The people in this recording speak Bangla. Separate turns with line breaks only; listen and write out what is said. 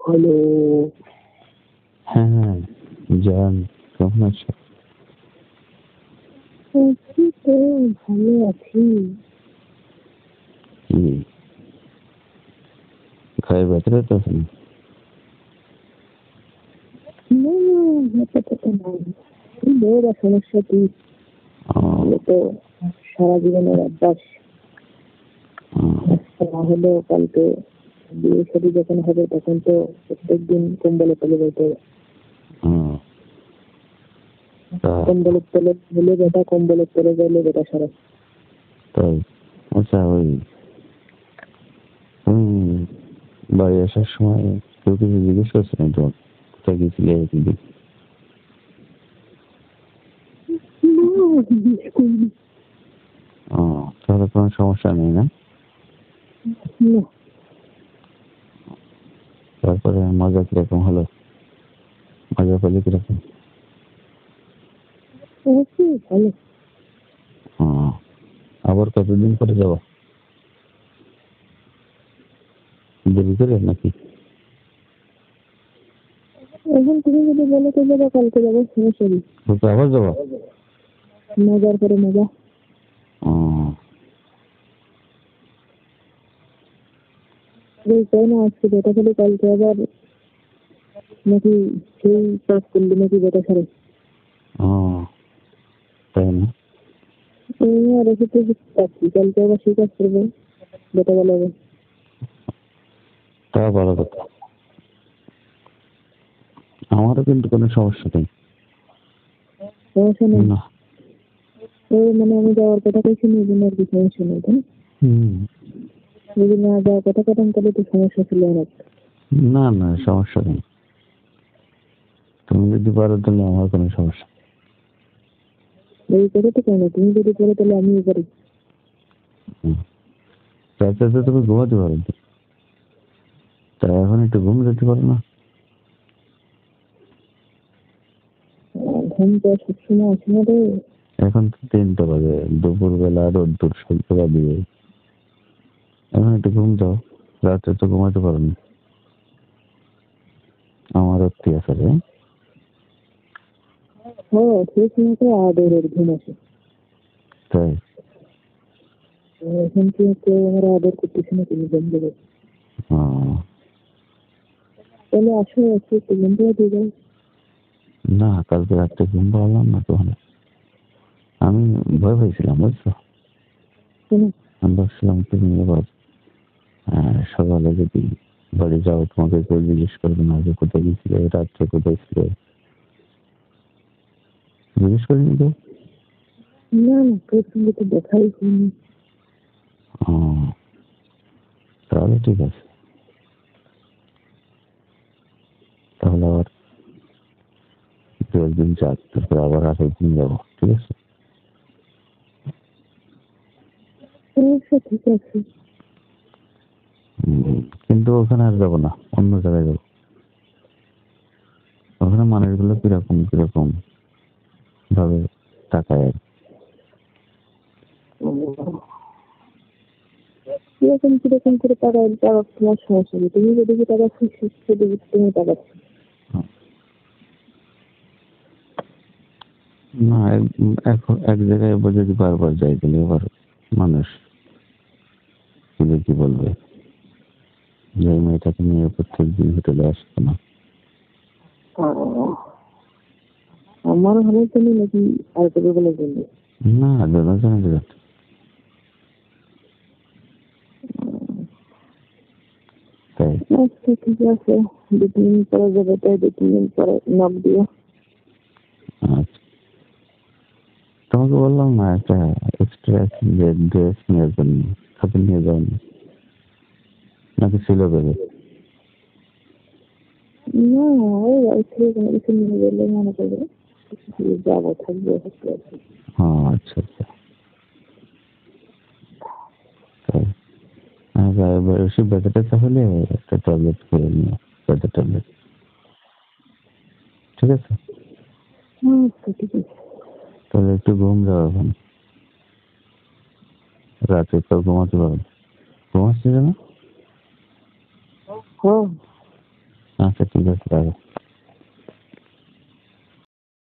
হ্যালো।
হ্যাঁ, জান কেমন আছো?
আছি তো, ভালো আছি।
কি গায়ে ব্যথা ট্যাথা আছে নাকি?
না না, ব্যাপারটা নাই। বউরা সমস্যা কি? এগুলো তো সারা জীবনের অভ্যাস। আজকে না হলেও কালকে বিয়ে শাদী যখন হবে তখন তো প্রত্যেকদিন কম্বলে তলে যেতে হবে। কম্বলের তলে হলে বেটা, কম্বলের তলে গেলে বেটা সারা।
তাই? আচ্ছা, ওই তুমি বাড়ি আসার সময় কেউ কিছু জিজ্ঞেস করছে না তোমার কোথায় গেছিলে এদিকে? তাহলে কোনো সমস্যা নেই না? তারপরে মজা কিরকম হলো? মজা পেলে কিরকম?
ভালো।
আবার কতদিন পরে যাবো? দেরি করে নাকি?
এখন তুমি যদি বলো তো যাবো, কালকে যাবো, সমস্যা নেই।
আবার যাবো?
মজার পরে মজা। তাই না, আজকে বেটা খালি কালকে আবার নাকি সেই কাজ করলি নাকি বেটা সারে।
তাই না?
রেখে তো পাচ্ছি, কালকে আবার সেই কাজ করবে বেটা বলা হবে।
তা ভালো কথা। আমারও কিন্তু কোনো সমস্যা নেই।
সমস্যা নেই না? মানে আমি যাওয়ার কথা কইছি না, এই জন্য আর কি সমস্যা নেই, তাই যদি না যাওয়ার কথা কতাম তাহলে তো সমস্যা ছিল অনেক।
না না, সমস্যা নেই। তুমি যদি পারো তাহলে আমার কোনো সমস্যা।
এই কথা তো কেন, তুমি যদি করো তাহলে আমিও পারি।
রাতে তো তুমি ঘুমাতে পারো, তাই এখন একটু ঘুম যেতে পারো না?
ঘুম তো সবসময় আসে না রে।
এখন তো 3টা বাজে, দুপুর বেলা রোদ্দুর সহ্য দিবে। এখন একটু ঘুম দাও, রাতে তো ঘুমাতে পারো না। আমার অত্যাচারে
সেই সময় তো আদরের ঘুম আসে।
তাই?
এখন কি কেউ আমার আদর করতেছে না, তুমি ঘুম দেবে। তাহলে আসো, আজকে একটু ঘুম দেওয়া দিয়ে যাও।
না, কালকে রাত্রে ঘুম পাওয়ালাম না তো। আমি ভয় পাইছিলাম, বুঝছো? আমি ভাবছিলাম তুমি এবার সকালে যদি বাড়ি যাও তোমাকে কেউ জিজ্ঞেস করবে না যে কোথায় গেছিলে, রাত্রে কোথায় ছিল। জিজ্ঞেস করিনি তো?
না না, তোর সঙ্গে তো দেখাই হয়নি।
তাহলে ঠিক আছে। তাহলে আবার 2 দিন যাক, তারপরে আবার আরেকদিন যাবো, ঠিক আছে?
ঠিক আছে।
কিন্তু ওখানে আর যাবো না, অন্য জায়গায় যাবো। ওখানে মানুষগুলো কিরকম কিরকম ভাবে তাকায় আর
কিরকম কিরকম করে টাকা তোমার সমস্যা নেই, তুমি যদি টাকা খুশি সেদিকে তুমি টাকাচ্ছ।
না, এখন এক জায়গায় যদি বারবার যাই তাহলে এবার মানুষ কি বলবে যে মেয়েটাকে নিয়ে প্রত্যেক দিন হোটেলে আসতো না।
আমার ভালোর জন্য নাকি আর কেউ বলার জন্য?
না, দুজনে দুজন। তাই?
আচ্ছা ঠিক আছে, 2-3 দিন পরে যাবে, তাই 2-3 দিন পরে নক দিও।
আচ্ছা, তোমাকে বললাম না একটা এক্সট্রা যে ড্রেস নিয়ে জন্য, সাথে নিয়ে যাওনি নাকি ছিল বেগে?
না, ওই বাড়ি থেকে কোনো কিছু নিয়ে গেলে মনে করবে যাবো, থাকবো।
আচ্ছা আচ্ছা, তাই? বেশি ব্যথাটা তাহলে একটা ট্যাবলেট খেয়ে নিও, ব্যথা ট্যাবলেট, ঠিক আছে?
আচ্ছা ঠিক আছে।
তাহলে একটু ঘুম যাও এখন, রাতে তো ঘুমাতে পারো। ঘুমাচ্ছি না? আচ্ছা ঠিক আছে রাখো।